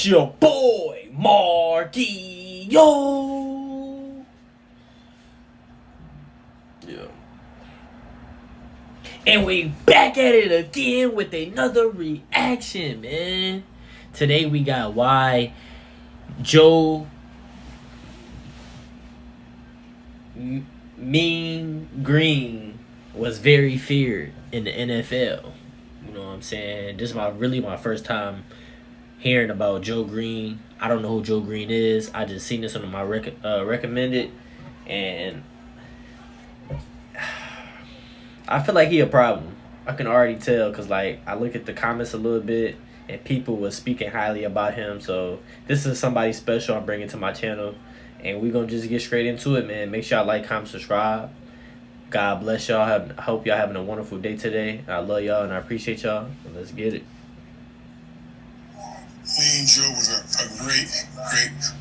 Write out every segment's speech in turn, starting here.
It's your boy, Marky. Yo. Yeah. And we back at it again with another reaction, man. Today we got why Joe Greene was very feared in the NFL. You know what I'm saying? This is my first time hearing about Joe Greene. I don't know who Joe Greene is. I just seen this on my recommended, and I feel like he a problem. I can already tell because like I look at the comments a little bit, and people was speaking highly about him. So this is somebody special I'm bringing to my channel, and we're gonna just get straight into it, man. Make sure y'all like, comment, subscribe. God bless y'all. I hope y'all having a wonderful day today. I love y'all and I appreciate y'all. Let's get it. Mean Joe was a great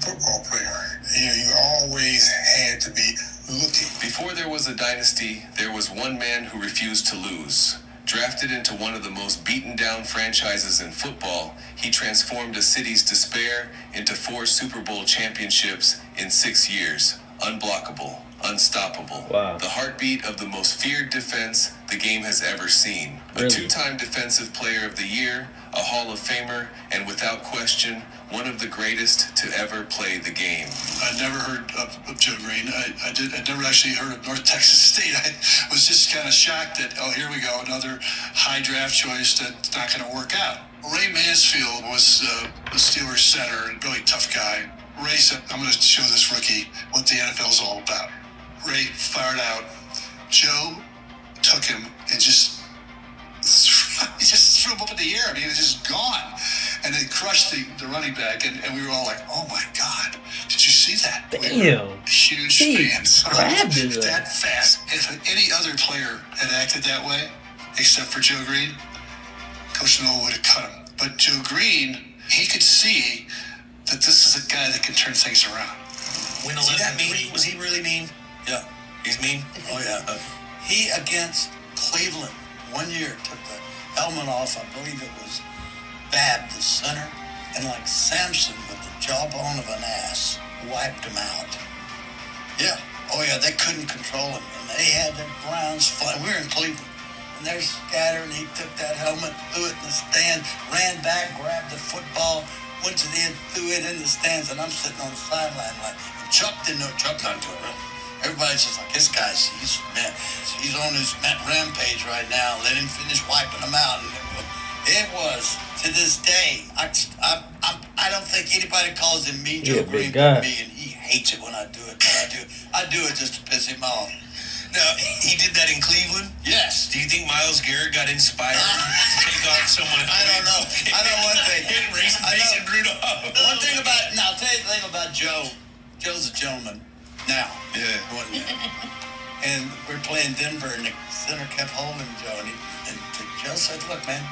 football player. You know, you always had to be looking. Before there was a dynasty, there was one man who refused to lose. Drafted into one of the most beaten-down franchises in football, he transformed a city's despair into 4 Super Bowl championships in 6 years. Unblockable, unstoppable. Wow. The heartbeat of the most feared defense the game has ever seen. Really? A 2-time Defensive Player of the Year, a Hall of Famer, and without question, one of the greatest to ever play the game. I never heard of Joe Greene. I never actually heard of North Texas State. I was just kind of shocked that, oh, here we go, another high draft choice that's not going to work out. Ray Mansfield was a Steelers center and really tough guy. Ray said, I'm going to show this rookie what the NFL is all about. Ray fired out. Joe took him and just threw him up in the air. I mean, he was just gone. And they crushed the running back, and we were all like, oh my God, did you see that? Damn. We were huge fans. Grabbed it. That fast. If any other player had acted that way, except for Joe Greene, Coach Noel would have cut him. But Joe Greene, he could see that this is a guy that can turn things around. When was he that mean? Was he really mean? Yeah. He's mean? Oh, yeah. He, against Cleveland, 1 year, took the helmet off. I believe it was Babb, the center. And like Samson, with the jawbone of an ass, wiped him out. Yeah. Oh, yeah, they couldn't control him. And they had their Browns flying. We were in Cleveland. And they're scattered, and he took that helmet, threw it in the stand, ran back, grabbed the football, went to the end, threw it in the stands, and I'm sitting on the sideline like, and Chuck didn't know. Chuck not doing it. Everybody's just like, this guy's, he's on his rampage right now. Let him finish wiping them out. And it was, to this day, I don't think anybody calls him Mean Joe Greene but me, and he hates it when I do it, but I do it just to piss him off. Now, he did that in Cleveland? Yes. Do you think Myles Garrett got inspired to take on someone? I don't know. I know one thing. Mason Rudolph. One thing about, now I'll tell you the thing about Joe. Joe's a gentleman now. Yeah. Wasn't he? And we're playing Denver, and the center kept holding Joe. And Joe said, look, man,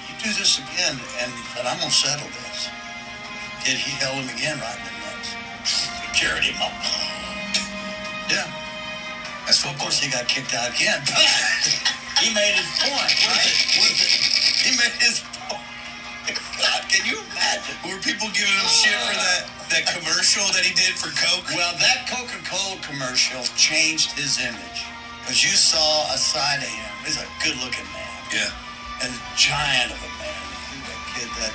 you do this again. And he said, I'm going to settle this. He held him again right in the nuts. Carried him up. Yeah. So of course he got kicked out again. He made his point. He made his point. God, can you imagine? Were people giving him shit for that commercial that he did for Coke? Well, that Coca-Cola commercial changed his image. Because you saw a side of him. He's a good-looking man. Yeah. And a giant of a man. That kid that...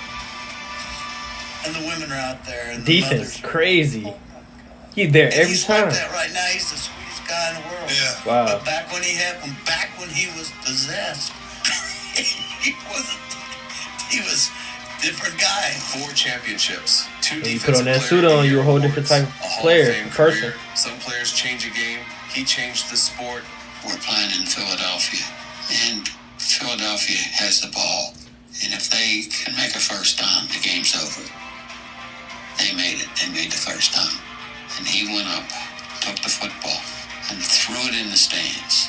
And the women are out there. And the Defense, mothers. crazy. Oh, my God. He's there every he's time. Like that right now. He's the sweetest guy in the world. Yeah. Wow. But back when he was possessed, he was different guy. 4 championships, 2 When you defensive put on that player suit of the on, year you're a whole awards, different type a of Hall player, Fame person. career. Some players change a game. He changed the sport. We're playing in Philadelphia, and Philadelphia has the ball. And if they can make a first time, the game's over. They made it. They made the first time. And he went up, took the football, and threw it in the stands.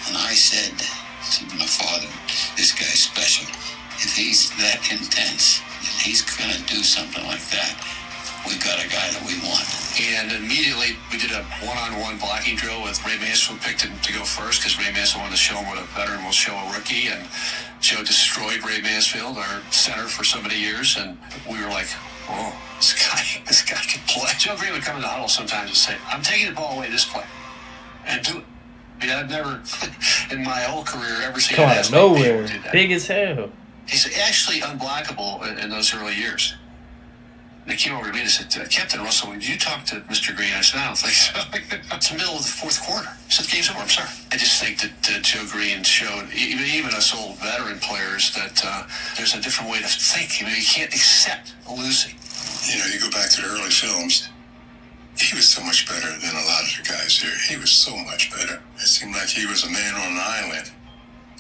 And I said to my father, this guy's special. If he's that intense, if he's going to do something like that, we got a guy that we want. And immediately we did a one-on-one blocking drill with Ray Mansfield, picked him to go first because Ray Mansfield wanted to show him what a veteran will show a rookie, and Joe destroyed Ray Mansfield, our center for so many years, and we were like, oh, this guy can play. Joe Greene would come in the huddle sometimes and say, I'm taking the ball away this play, and do it. I mean, I've never, in my whole career, ever seen Come an out of athlete be able nowhere. to do that. Big as hell. He's actually unblockable in those early years. They came over to me and said, Captain Russell, did you talk to Mr. Greene? I said, I don't think so. It's the middle of the fourth quarter. I said, the game's over, I'm sorry. I just think that Joe Greene showed, even us old veteran players, that there's a different way to think. You can't accept losing. You go back to the early films, he was so much better than a lot of the guys there. He was so much better. It seemed like he was a man on an island.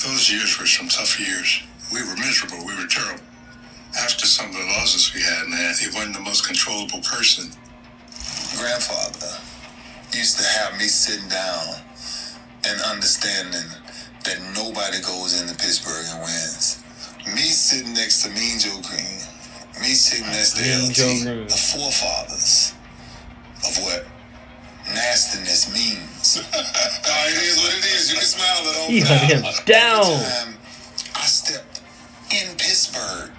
Those years were some tough years. We were miserable. We were terrible. After some of the losses we had, man, he wasn't the most controllable person. Grandfather used to have me sitting down and understanding that nobody goes into Pittsburgh and wins. Me sitting next to Mean Joe Greene, me sitting next to LT, the forefathers of what nastiness means. It is what it is. You can smile at all. He let him down. I stepped in Pittsburgh.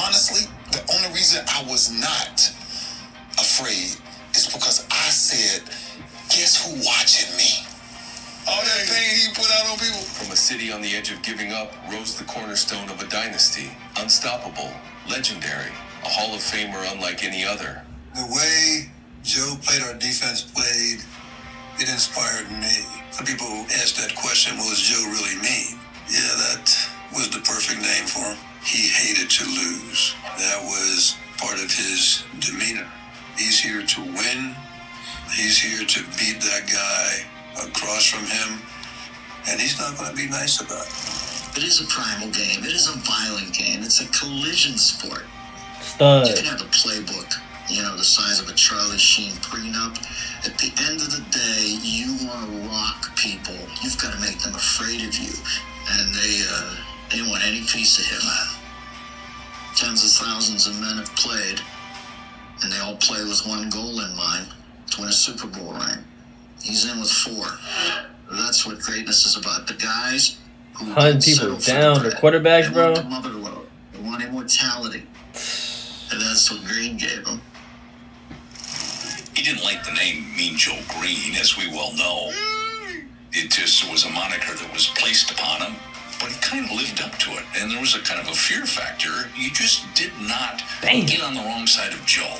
Honestly, the only reason I was not afraid is because I said, guess who watching me? All that pain he put out on people. From a city on the edge of giving up rose the cornerstone of a dynasty. Unstoppable, legendary, a Hall of Famer unlike any other. The way Joe played, our defense played, it inspired me. Some people ask that question, what does Joe really mean? Yeah, that was the perfect name for him. He hated to lose. That was part of his demeanor. He's here to win. He's here to beat that guy across from him. And he's not going to be nice about it. It is a primal game. It is a violent game. It's a collision sport. Stud. You can have a playbook, the size of a Charlie Sheen prenup. At the end of the day, you want to rock people. You've got to make them afraid of you. And they don't want any piece of him, man. Tens of thousands of men have played, and they all play with one goal in mind, to win a Super Bowl ring. He's in with 4. That's what greatness is about. The guys who Hunting people down, the quarterbacks, bro. They want the motherlode. They want immortality. And that's what Greene gave them. He didn't like the name Mean Joe Greene, as we well know. It just was a moniker that was placed upon him, but he kind of lived up to it. And there was a kind of a fear factor. You just did not get on the wrong side of Joe.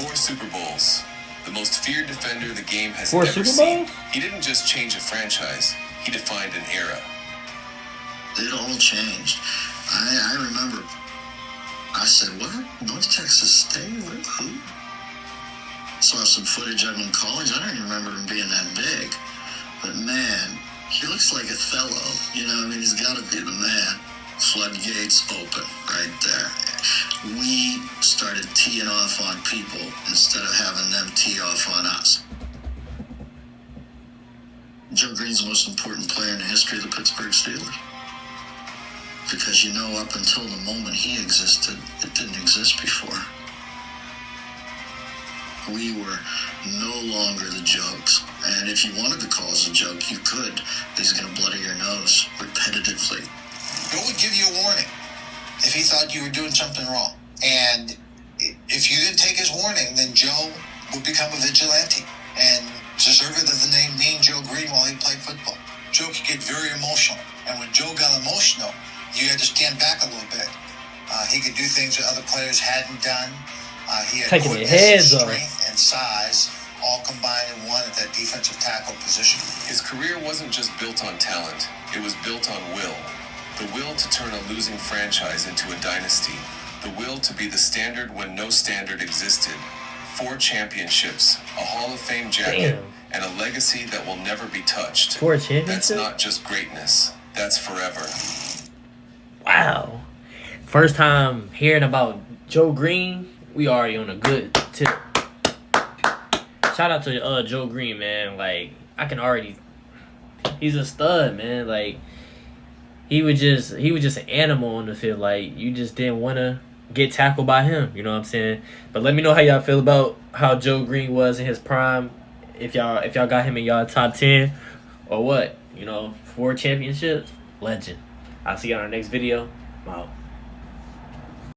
4 Super Bowls. The most feared defender the game has 4 ever Super seen. Bowls? He didn't just change a franchise. He defined an era. It all changed. I remember, I said, what? North Texas State? Who? Saw some footage of him in college. I don't even remember him being that big. But man, he looks like Othello. He's got to be the man. Floodgates open right there. We started teeing off on people instead of having them tee off on us. Joe Greene's the most important player in the history of the Pittsburgh Steelers. Because up until the moment he existed, it didn't exist before. We were no longer the jokes. And if you wanted to call us a joke, you could. He's going to bloody your nose repetitively. Joe would give you a warning if he thought you were doing something wrong. And if you didn't take his warning, then Joe would become a vigilante and deserved of the name Mean Joe Greene while he played football. Joe could get very emotional. And when Joe got emotional, you had to stand back a little bit. He could do things that other players hadn't done. He had Taking their quickness, heads off. strength, and size all combined in one at that defensive tackle position. His career wasn't just built on talent. It was built on will. The will to turn a losing franchise into a dynasty. The will to be the standard when no standard existed. 4 championships, a Hall of Fame jacket, and a legacy that will never be touched. 4 championships? That's not just greatness. That's forever. Wow. First time hearing about Joe Greene, we already on a good tip. Shout out to Joe Greene, man. Like, I can already... He's a stud, man. Like, he was just an animal on the field. Like, you just didn't want to get tackled by him. You know what I'm saying? But let me know how y'all feel about how Joe Greene was in his prime. if y'all got him in y'all top 10 or what. You know, 4 championships, legend. I'll see you on our next video. I'm out.